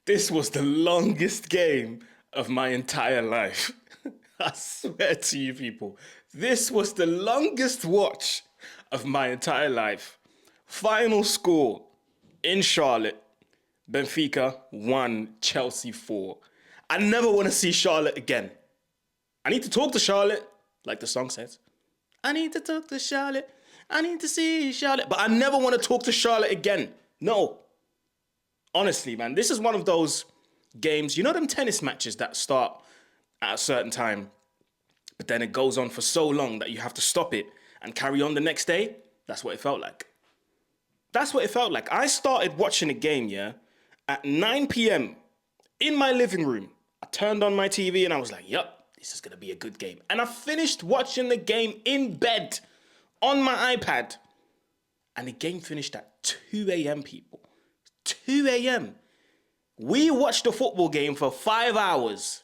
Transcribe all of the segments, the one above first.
This was the longest game of my entire life. I swear to you people, this was the longest watch of my entire life. Final score in Charlotte, Benfica 1, Chelsea 4. I never want to see Charlotte again. I need to talk to Charlotte, like the song says. I need to talk to Charlotte. I need to see Charlotte. But I never want to talk to Charlotte again. No. Honestly, man, this is one of those games, you know them tennis matches that start at a certain time, but then it goes on for so long that you have to stop it and carry on the next day? That's what it felt like. That's what it felt like. I started watching a game, yeah, at 9 p.m. in my living room. I turned on my TV and I was like, yup, this is going to be a good game. And I finished watching the game in bed on my iPad. And the game finished at 2 a.m., people. 2 a.m. We watched a football game for 5 hours.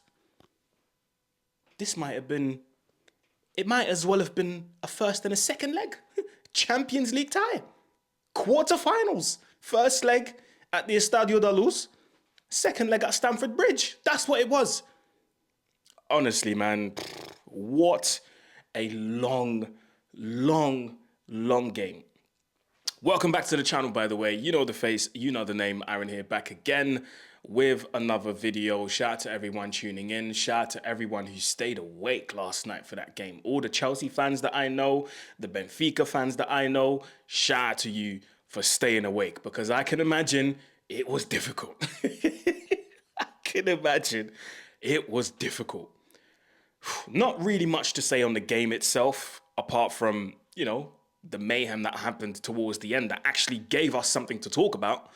This might have been, it might as well have been a first and a second leg. Champions League tie. Quarterfinals. First leg at the Estadio da Luz. Second leg at Stamford Bridge. That's what it was. Honestly, man, what a long game. Welcome back to the channel, by the way. You know the face, you know the name. Aaron here, back again with another video. Shout out to everyone tuning in. Shout out to everyone who stayed awake last night for that game. All the Chelsea fans that I know, the Benfica fans that I know, shout out to you for staying awake, because I can imagine it was difficult. I can imagine it was difficult. Not really much to say on the game itself, apart from, you know, the mayhem that happened towards the end that actually gave us something to talk about.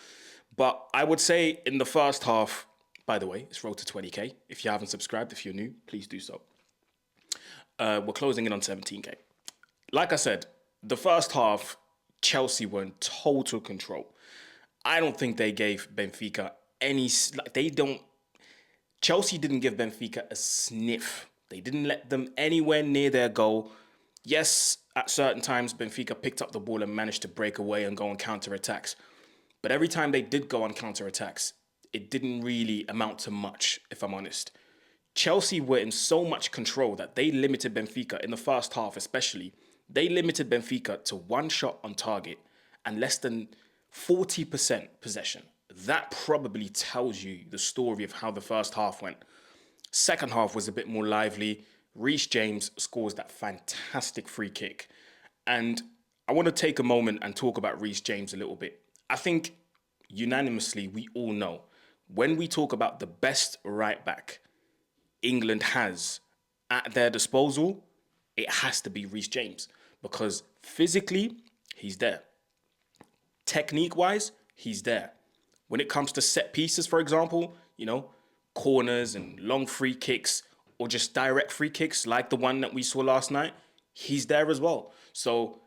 But I would say in the first half, by the way, it's road to 20K. If you haven't subscribed, if you're new, please do so. We're closing in on 17K. Like I said, the first half, Chelsea were in total control. I don't think they gave Benfica any, Chelsea didn't give Benfica a sniff. They didn't let them anywhere near their goal. Yes, at certain times, Benfica picked up the ball and managed to break away and go on counter-attacks. But every time they did go on counter-attacks, it didn't really amount to much, if I'm honest. Chelsea were in so much control that they limited Benfica, in the first half especially, they limited Benfica to one shot on target and less than 40% possession. That probably tells you the story of how the first half went. Second half was a bit more lively. Reece James scores that fantastic free kick. And I want to take a moment and talk about Reece James a little bit. I think unanimously we all know when we talk about the best right back England has at their disposal, it has to be Reece James, because physically, he's there. Technique-wise, he's there. When it comes to set pieces, for example, you know, corners and long free kicks, or just direct free kicks like the one that we saw last night, he's there as well. So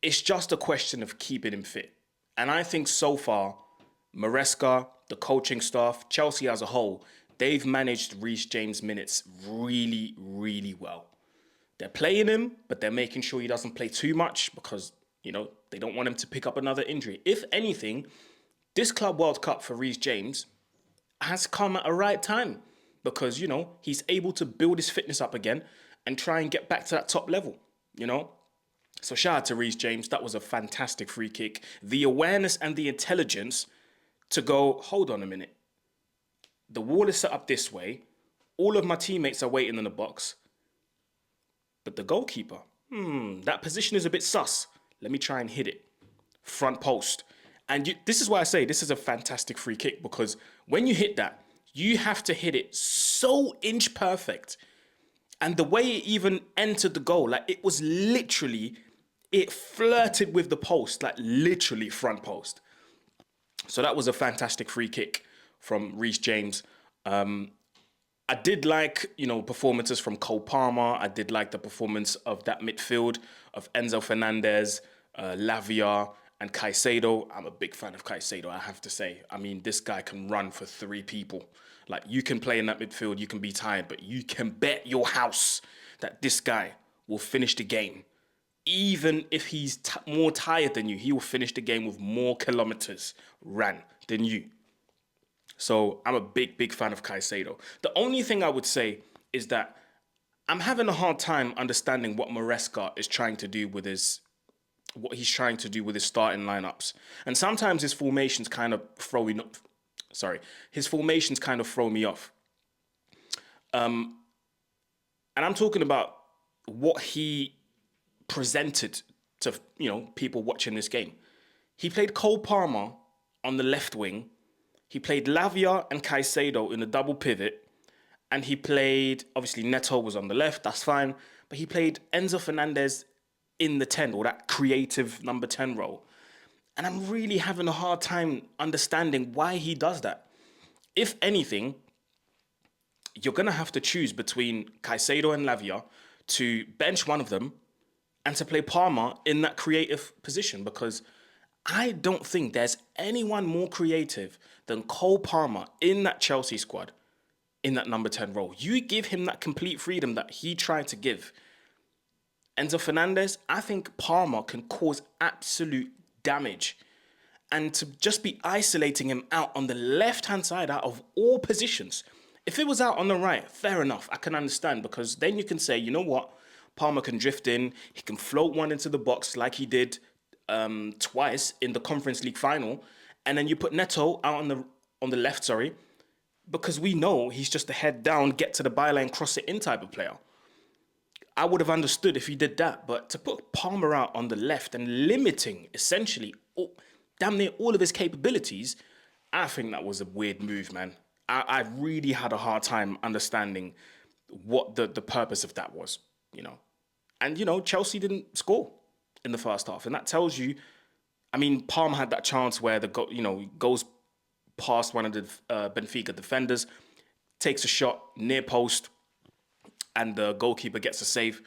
it's just a question of keeping him fit. And I think so far, Maresca, the coaching staff, Chelsea as a whole, they've managed Reece James' minutes really, really well. They're playing him, but they're making sure he doesn't play too much because, you know, they don't want him to pick up another injury. If anything, this Club World Cup for Reece James has come at a right time, because, you know, he's able to build his fitness up again and try and get back to that top level, you know? So shout out to Reece James. That was a fantastic free kick. The awareness and the intelligence to go, hold on a minute. The wall is set up this way. All of my teammates are waiting in the box. But the goalkeeper, that position is a bit sus. Let me try and hit it. Front post. And this is why I say this is a fantastic free kick, because when you hit that, you have to hit it so inch perfect. And the way it even entered the goal, like it was literally, it flirted with the post, like literally front post. So that was a fantastic free kick from Reece James. I did like, you know, performances from Cole Palmer. I did like the performance of that midfield of Enzo Fernandez, Lavia and Caicedo. I'm a big fan of Caicedo, I have to say. I mean, this guy can run for three people. Like, you can play in that midfield, you can be tired, but you can bet your house that this guy will finish the game. Even if he's more tired than you, he will finish the game with more kilometers ran than you. So I'm a big, big fan of Caicedo. The only thing I would say is that I'm having a hard time understanding what Maresca is trying to do with what he's trying to do with his starting lineups. And sometimes his formations kind of throw me off. His formations kind of throw me off. And I'm talking about what he presented to, people watching this game. He played Cole Palmer on the left wing. He played Lavia and Caicedo in a double pivot. And he played, obviously Neto was on the left, that's fine. But he played Enzo Fernandez in the 10, or that creative number 10 role. And I'm really having a hard time understanding why he does that. If anything, you're going to have to choose between Caicedo and Lavia to bench one of them and to play Palmer in that creative position, because I don't think there's anyone more creative than Cole Palmer in that Chelsea squad in that number 10 role. You give him that complete freedom that he tried to give Enzo Fernandez. I think Palmer can cause absolute damage. And to just be isolating him out on the left-hand side out of all positions. If it was out on the right, fair enough, I can understand, because then you can say, you know what, Palmer can drift in, he can float one into the box like he did twice in the Conference League final, and then you put Neto out on the left, because we know he's just a head down, get to the byline, cross it in type of player. I would have understood if he did that, but to put Palmer out on the left and limiting essentially damn near all of his capabilities, I think that was a weird move, man. I really had a hard time understanding what the purpose of that was, And, Chelsea didn't score in the first half. And that tells you, I mean, Palmer had that chance where goes past one of the Benfica defenders, takes a shot near post, and the goalkeeper gets a save.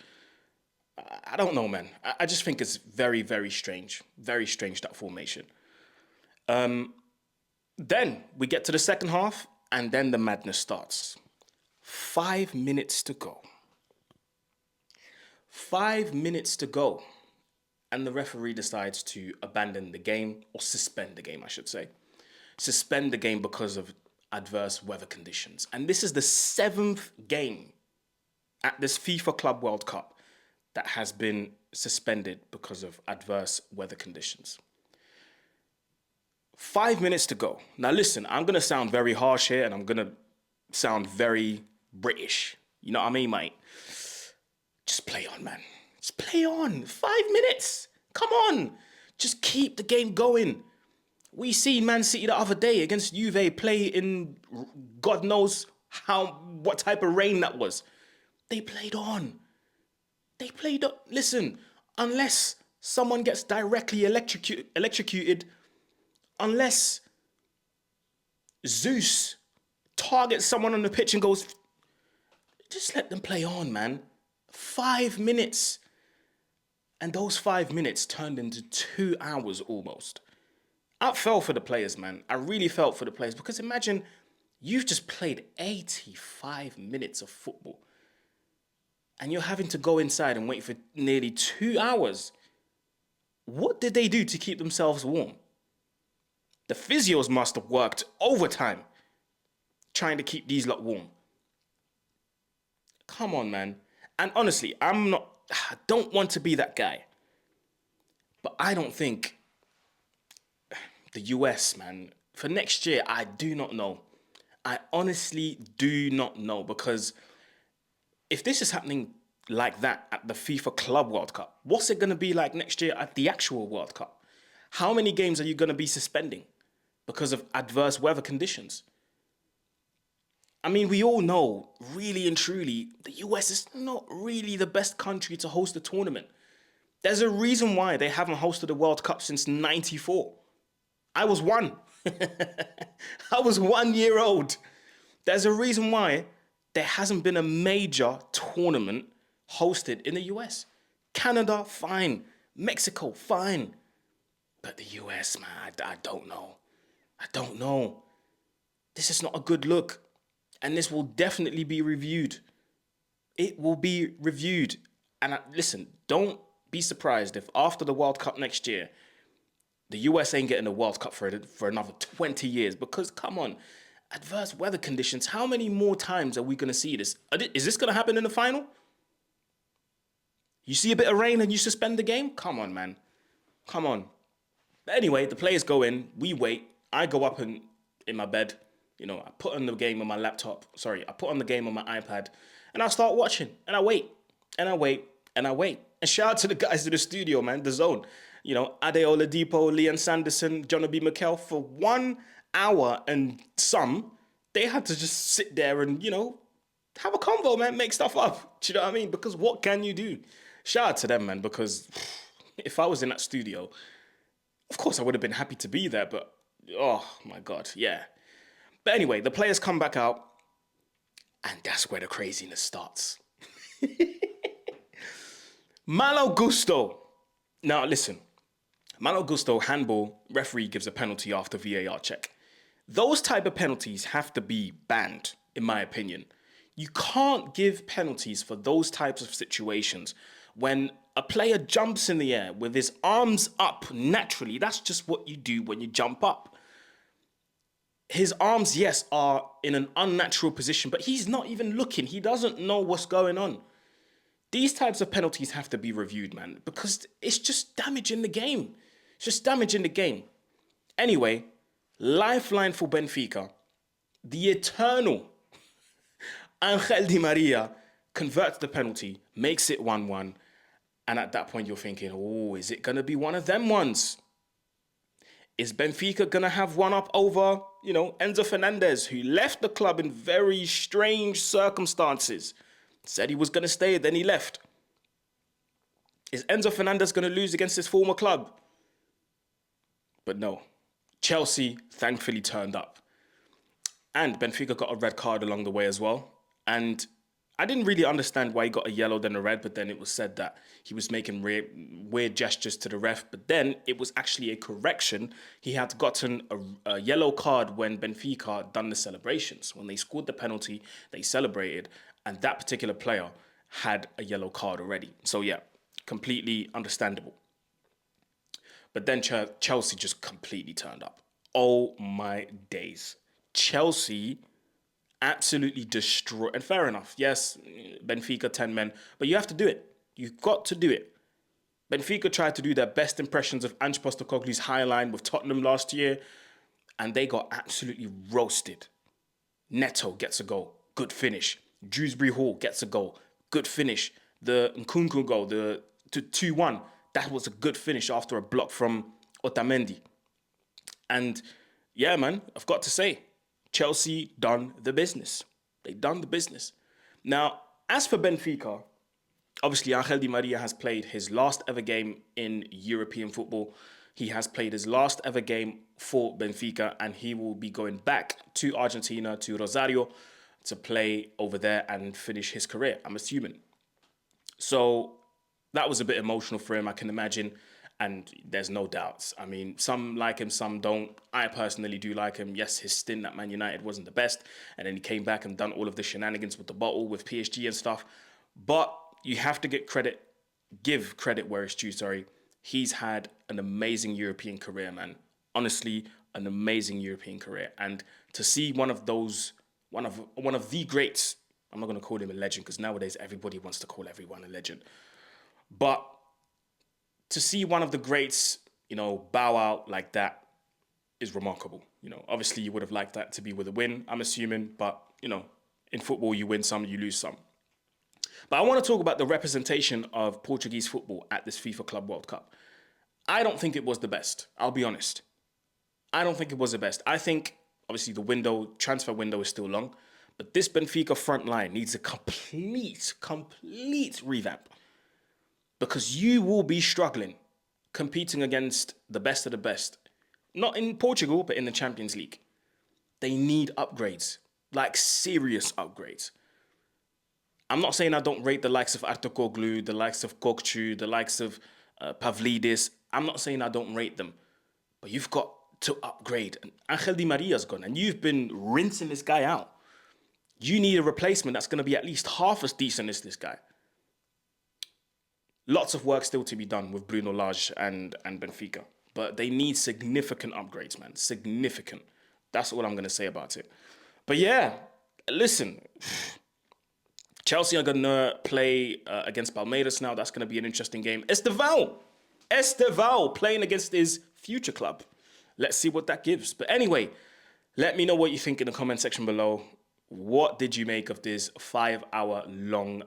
I don't know, man. I just think it's very, very strange. Very strange, that formation. Then we get to the second half, and then the madness starts. 5 minutes to go. 5 minutes to go. And the referee decides to abandon the game, or suspend the game, I should say. Suspend the game because of adverse weather conditions. And this is the 7th game at this FIFA Club World Cup that has been suspended because of adverse weather conditions. 5 minutes to go. Now listen, I'm going to sound very harsh here, and I'm going to sound very British. You know what I mean, mate? Just play on, man. Just play on. 5 minutes. Come on. Just keep the game going. We seen Man City the other day against Juve play in God knows what type of rain that was. They played on. They played on. Listen, unless someone gets directly electrocuted, unless Zeus targets someone on the pitch and goes, just let them play on, man. 5 minutes. And those 5 minutes turned into 2 hours almost. I felt for the players, man. I really felt for the players, because imagine you've just played 85 minutes of football and you're having to go inside and wait for nearly 2 hours. What did they do to keep themselves warm? The physios must have worked overtime trying to keep these lot warm. Come on, man. And honestly, I don't want to be that guy, but I don't think the US, man, for next year, I do not know. I honestly do not know, because if this is happening like that at the FIFA Club World Cup, what's it going to be like next year at the actual World Cup? How many games are you going to be suspending because of adverse weather conditions? I mean, we all know, really and truly, the US is not really the best country to host a tournament. There's a reason why they haven't hosted a World Cup since '94. I was one. I was 1 year old. There's a reason why there hasn't been a major tournament hosted in the US. Canada, fine. Mexico, fine. But the US, man, I don't know. I don't know. This is not a good look. And this will definitely be reviewed. It will be reviewed. And listen, don't be surprised if after the World Cup next year, the US ain't getting a World Cup for another 20 years. Because, come on, adverse weather conditions, how many more times are we going to see this? Is this going to happen in the final? You see a bit of rain and you suspend the game? Come on, man. Come on. But anyway, the players go in, we wait. I go up in my bed. I put on the game on my laptop. Sorry, I put on the game on my iPad. And I start watching. And I wait. And I wait. And I wait. And shout out to the guys in the studio, man. The Zone. Adeola Depot, Leon Sanderson, John B. McKell. For 1 hour and some, they had to just sit there and, have a convo, man. Make stuff up. Do you know what I mean? Because what can you do? Shout out to them, man. Because if I was in that studio, of course I would have been happy to be there. But, oh, my God. Yeah. But anyway, the players come back out. And that's where the craziness starts. Malo Gusto. Now, listen. Malo Gusto, handball, referee gives a penalty after VAR check. Those type of penalties have to be banned, in my opinion. You can't give penalties for those types of situations when a player jumps in the air with his arms up naturally. That's just what you do when you jump up. His arms, yes, are in an unnatural position, but he's not even looking. He doesn't know what's going on. These types of penalties have to be reviewed, man, because it's just damaging the game. It's just damaging the game. Anyway, lifeline for Benfica. The eternal Angel Di Maria converts the penalty, makes it 1-1. And at that point, you're thinking, oh, is it going to be one of them ones? Is Benfica going to have one up over, Enzo Fernandez, who left the club in very strange circumstances? Said he was going to stay, then he left. Is Enzo Fernandez going to lose against his former club? But no. Chelsea thankfully turned up. And Benfica got a red card along the way as well. And I didn't really understand why he got a yellow then a red, but then it was said that he was making weird gestures to the ref. But then it was actually a correction. He had gotten a yellow card when Benfica done the celebrations. When they scored the penalty, they celebrated. And that particular player had a yellow card already. So yeah, completely understandable. But then Chelsea just completely turned up. Oh my days. Chelsea absolutely destroyed. And fair enough. Yes, Benfica 10 men. But you have to do it. You've got to do it. Benfica tried to do their best impressions of Ange Postecoglou's high line with Tottenham last year. And they got absolutely roasted. Neto gets a goal. Good finish. Dewsbury Hall gets a goal. Good finish. The Nkunku goal, the 2-1, that was a good finish after a block from Otamendi. And yeah, man, I've got to say, Chelsea done the business. They done the business. Now, as for Benfica, obviously Angel Di Maria has played his last ever game in European football. He has played his last ever game for Benfica, and he will be going back to Argentina, to Rosario, to play over there and finish his career, I'm assuming. So that was a bit emotional for him, I can imagine. And there's no doubts. I mean, some like him, some don't. I personally do like him. Yes, his stint at Man United wasn't the best. And then he came back and done all of the shenanigans with the bottle, with PSG and stuff. But you have to give credit where it's due, sorry. He's had an amazing European career, man. Honestly, an amazing European career. And to see one of the greats, I'm not going to call him a legend because nowadays everybody wants to call everyone a legend. But to see one of the greats, bow out like that is remarkable. Obviously you would have liked that to be with a win, I'm assuming. But, in football, you win some, you lose some. But I want to talk about the representation of Portuguese football at this FIFA Club World Cup. I don't think it was the best. I'll be honest. I don't think it was the best. I think, obviously, the transfer window is still long. But this Benfica front line needs a complete revamp. Because you will be struggling competing against the best of the best. Not in Portugal, but in the Champions League. They need upgrades. Like serious upgrades. I'm not saying I don't rate the likes of Artokoglu, the likes of Kokchu, the likes of Pavlidis. I'm not saying I don't rate them, but you've got to upgrade. And Angel Di Maria's gone, and you've been rinsing this guy out. You need a replacement that's going to be at least half as decent as this guy. Lots of work still to be done with Bruno Lage and Benfica, but they need significant upgrades, man. Significant. That's all I'm going to say about it. But yeah, listen, Chelsea are going to play against Palmeiras now. That's going to be an interesting game. Esteval playing against his future club. Let's see what that gives. But anyway, let me know what you think in the comment section below. What did you make of this 5-hour long,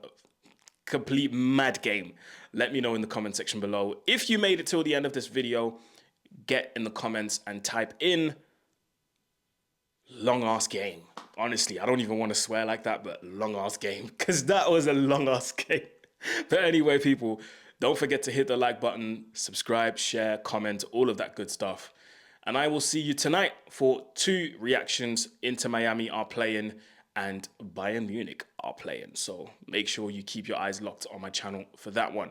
complete mad game? Let me know in the comment section below. If you made it till the end of this video, get in the comments and type in long ass game. Honestly, I don't even want to swear like that, but long ass game, because that was a long ass game. But anyway, people, don't forget to hit the like button, subscribe, share, comment, all of that good stuff. And I will see you tonight for 2 reactions. Inter Miami are playing and Bayern Munich are playing. So make sure you keep your eyes locked on my channel for that one.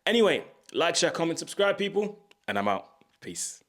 Anyway, like, share, comment, subscribe, people, and I'm out. Peace.